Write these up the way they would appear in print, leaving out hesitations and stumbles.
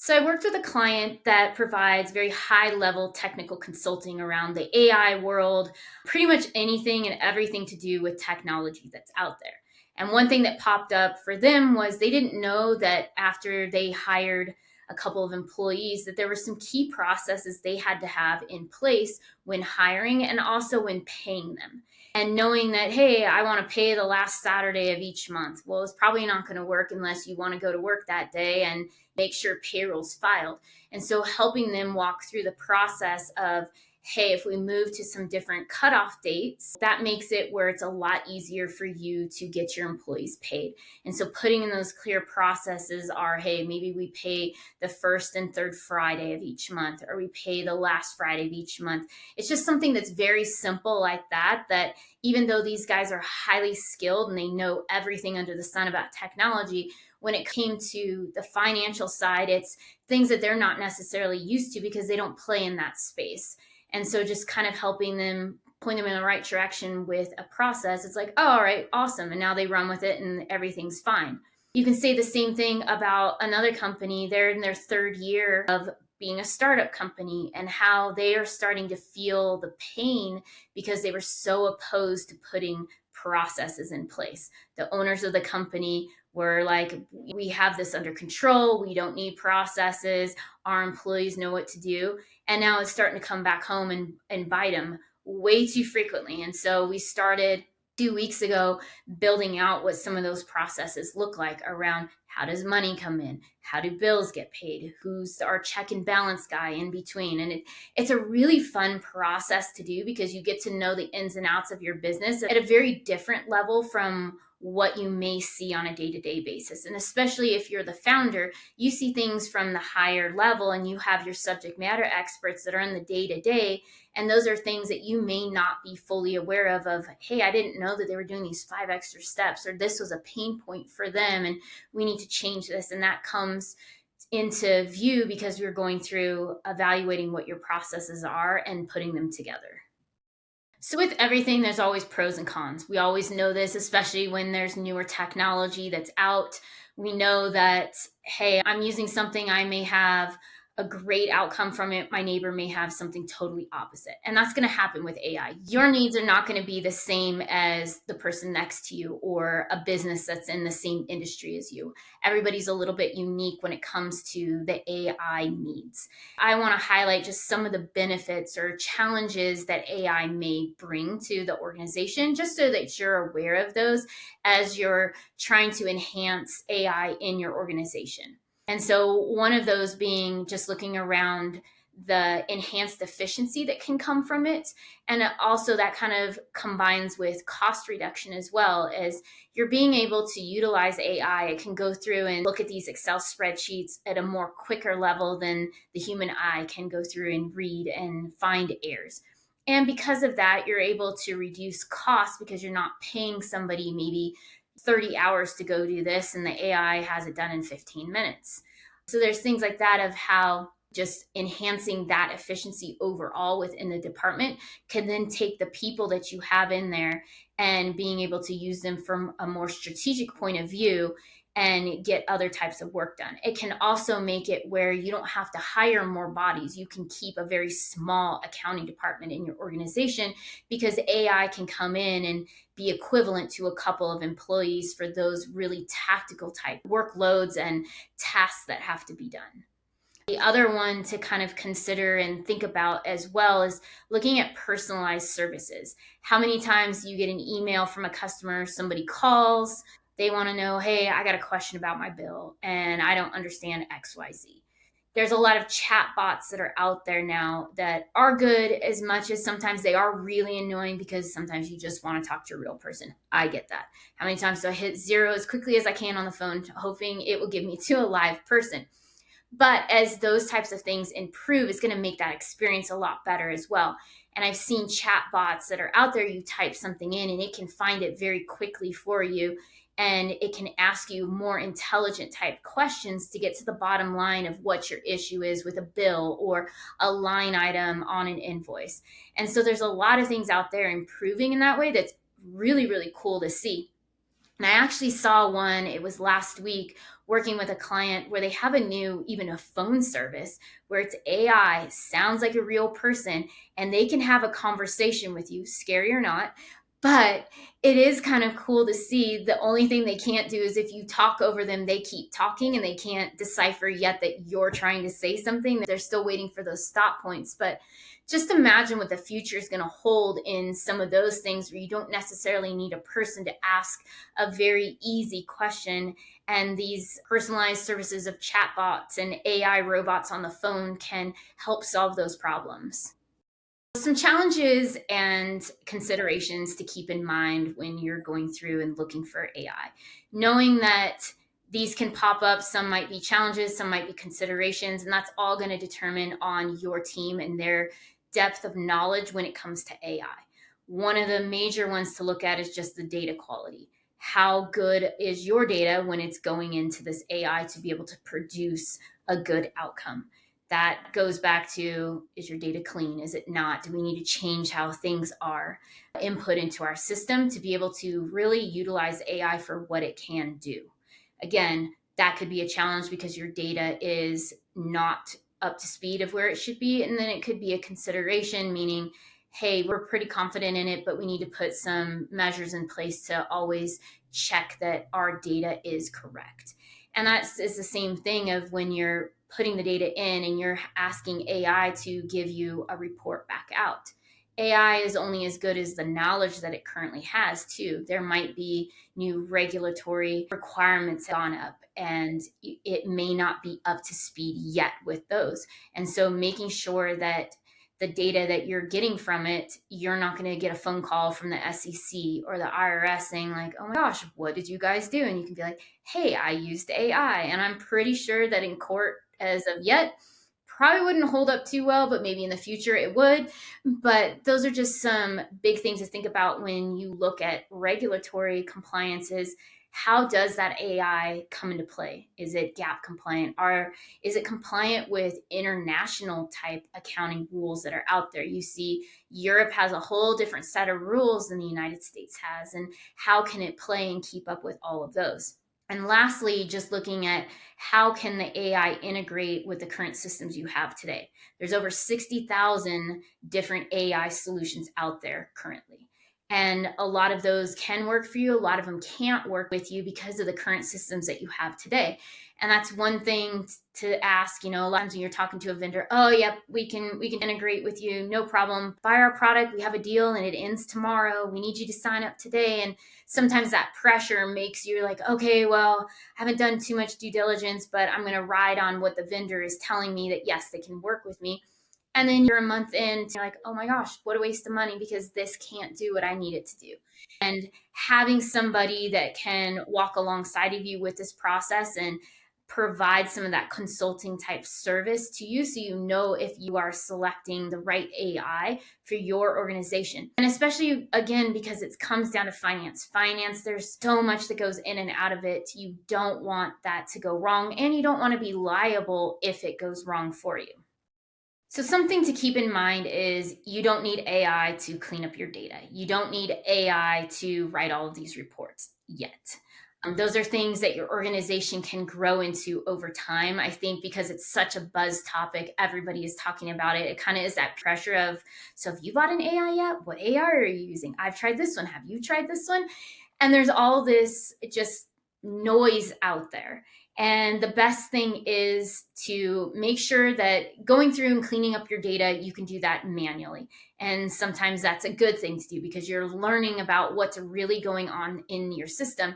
So I worked with a client that provides very high level technical consulting around the AI world, pretty much anything and everything to do with technology that's out there. And one thing that popped up for them was they didn't know that after they hired a couple of employees that there were some key processes they had to have in place when hiring and also when paying them. And knowing that, hey, I want to pay the last Saturday of each month. Well, it's probably not going to work unless you want to go to work that day and make sure payroll's filed. And so helping them walk through the process of, hey, if we move to some different cutoff dates, that makes it where it's a lot easier for you to get your employees paid. And so putting in those clear processes are, hey, maybe we pay the first and third Friday of each month, or we pay the last Friday of each month. It's just something that's very simple like that, that even though these guys are highly skilled and they know everything under the sun about technology, when it came to the financial side, it's things that they're not necessarily used to because they don't play in that space. And so just kind of helping them point them in the right direction with a process, it's like, oh, all right, awesome. And now they run with it and everything's fine. You can say the same thing about another company. They're in their third year of being a startup company and how they are starting to feel the pain because they were so opposed to putting processes in place. The owners of the company were like, we have this under control. We don't need processes. Our employees know what to do. And now it's starting to come back home and bite them way too frequently. And so we started 2 weeks ago building out what some of those processes look like around how does money come in? How do bills get paid? Who's our check and balance guy in between? And it's a really fun process to do because you get to know the ins and outs of your business at a very different level from what you may see on a day-to-day basis. And especially if you're the founder, you see things from the higher level and you have your subject matter experts that are in the day-to-day. And those are things that you may not be fully aware of, hey, I didn't know that they were doing these 5 extra steps, or this was a pain point for them and we need to change this. And that comes into view because you're going through evaluating what your processes are and putting them together. So, with everything, there's always pros and cons. We always know this, especially when there's newer technology that's out. We know that, hey, I'm using something, I may have a great outcome from it. My neighbor may have something totally opposite. And that's going to happen with AI. Your needs are not going to be the same as the person next to you or a business that's in the same industry as you. Everybody's a little bit unique when it comes to the AI needs. I want to highlight just some of the benefits or challenges that AI may bring to the organization, just so that you're aware of those as you're trying to enhance AI in your organization. And so, one of those being just looking around the enhanced efficiency that can come from it. And also, that kind of combines with cost reduction as well, as you're being able to utilize AI. It can go through and look at these Excel spreadsheets at a more quicker level than the human eye can go through and read and find errors. And because of that, you're able to reduce costs because you're not paying somebody maybe 30 hours to go do this and the AI has it done in 15 minutes. So there's things like that of how just enhancing that efficiency overall within the department can then take the people that you have in there and being able to use them from a more strategic point of view and get other types of work done. It can also make it where you don't have to hire more bodies. You can keep a very small accounting department in your organization because AI can come in and be equivalent to a couple of employees for those really tactical type workloads and tasks that have to be done. The other one to kind of consider and think about as well is looking at personalized services. How many times do you get an email from a customer, somebody calls, they want to know, hey, I got a question about my bill and I don't understand XYZ. There's a lot of chat bots that are out there now that are good, as much as sometimes they are really annoying because sometimes you just want to talk to a real person. I get that. How many times do I hit zero as quickly as I can on the phone, hoping it will give me to a live person? But as those types of things improve, it's going to make that experience a lot better as well. And I've seen chat bots that are out there. You type something in and it can find it very quickly for you. And it can ask you more intelligent type questions to get to the bottom line of what your issue is with a bill or a line item on an invoice. And so there's a lot of things out there improving in that way that's really, really cool to see. And I actually saw one, it was last week, working with a client where they have even a phone service where it's AI, sounds like a real person, and they can have a conversation with you, scary or not. But it is kind of cool to see. The only thing they can't do is if you talk over them, they keep talking and they can't decipher yet that you're trying to say something. They're still waiting for those stop points. But just imagine what the future is going to hold in some of those things where you don't necessarily need a person to ask a very easy question. And these personalized services of chatbots and AI robots on the phone can help solve those problems. Some challenges and considerations to keep in mind when you're going through and looking for AI. Knowing that these can pop up, some might be challenges, some might be considerations, and that's all going to determine on your team and their depth of knowledge when it comes to AI. One of the major ones to look at is just the data quality. How good is your data when it's going into this AI to be able to produce a good outcome? That goes back to, is your data clean? Is it not? Do we need to change how things are input into our system to be able to really utilize AI for what it can do? Again, that could be a challenge because your data is not up to speed of where it should be. And then it could be a consideration, meaning, hey, we're pretty confident in it, but we need to put some measures in place to always check that our data is correct. And that's is the same thing of when you're putting the data in and you're asking AI to give you a report back out. AI is only as good as the knowledge that it currently has, too. There might be new regulatory requirements gone up, and it may not be up to speed yet with those. And so making sure that the data that you're getting from it, you're not going to get a phone call from the SEC or the IRS saying, like, oh my gosh, what did you guys do? And you can be like, hey, I used AI. And I'm pretty sure that in court, as of yet, probably wouldn't hold up too well, but maybe in the future it would. But those are just some big things to think about when you look at regulatory compliances. How does that AI come into play? Is it GAP compliant? Or is it compliant with international type accounting rules that are out there? You see, Europe has a whole different set of rules than the United States has. And how can it play and keep up with all of those? And lastly, just looking at how can the AI integrate with the current systems you have today. There's over 60,000 different AI solutions out there currently. And a lot of those can work for you. A lot of them can't work with you because of the current systems that you have today. And that's one thing to ask, a lot of times when you're talking to a vendor, oh, yep, we can integrate with you. No problem. Buy our product. We have a deal and it ends tomorrow. We need you to sign up today. And sometimes that pressure makes you like, okay, well, I haven't done too much due diligence, but I'm going to ride on what the vendor is telling me that, yes, they can work with me. And then you're a month in, you're like, oh my gosh, what a waste of money because this can't do what I need it to do. And having somebody that can walk alongside of you with this process and provide some of that consulting type service to you so you know if you are selecting the right AI for your organization. And especially again because it comes down to finance, there's so much that goes in and out of it. You don't want that to go wrong and you don't want to be liable if it goes wrong for you. So something to keep in mind is you don't need AI to clean up your data. You don't need AI to write all of these reports yet. Those are things that your organization can grow into over time. I think because it's such a buzz topic, everybody is talking about it. It kind of is that pressure of, so have you bought an AI yet? What AI are you using? I've tried this one. Have you tried this one? And there's all this just noise out there. And the best thing is to make sure that going through and cleaning up your data, you can do that manually. And sometimes that's a good thing to do because you're learning about what's really going on in your system.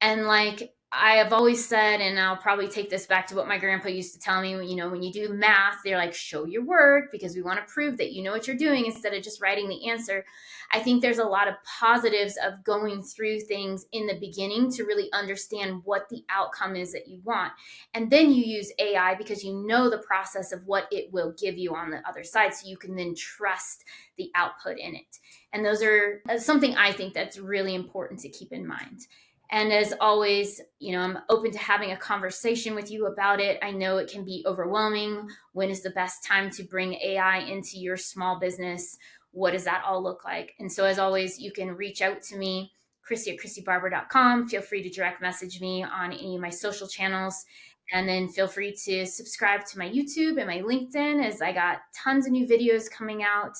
And like I have always said, and I'll probably take this back to what my grandpa used to tell me, when you do math, they're like, show your work because we want to prove that you know what you're doing instead of just writing the answer. I think there's a lot of positives of going through things in the beginning to really understand what the outcome is that you want. And then you use AI because you know the process of what it will give you on the other side. So you can then trust the output in it. And those are something I think that's really important to keep in mind. And as always, I'm open to having a conversation with you about it. I know it can be overwhelming. When is the best time to bring AI into your small business? What does that all look like? And so as always, you can reach out to me Chrissy at ChrissyBarber.com. Feel free to direct message me on any of my social channels. And then feel free to subscribe to my YouTube and my LinkedIn, as I got tons of new videos coming out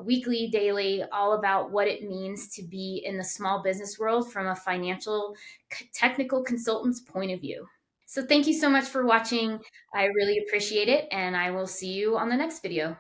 weekly, daily, all about what it means to be in the small business world from a financial technical consultant's point of view. So thank you so much for watching. I really appreciate it, and I will see you on the next video.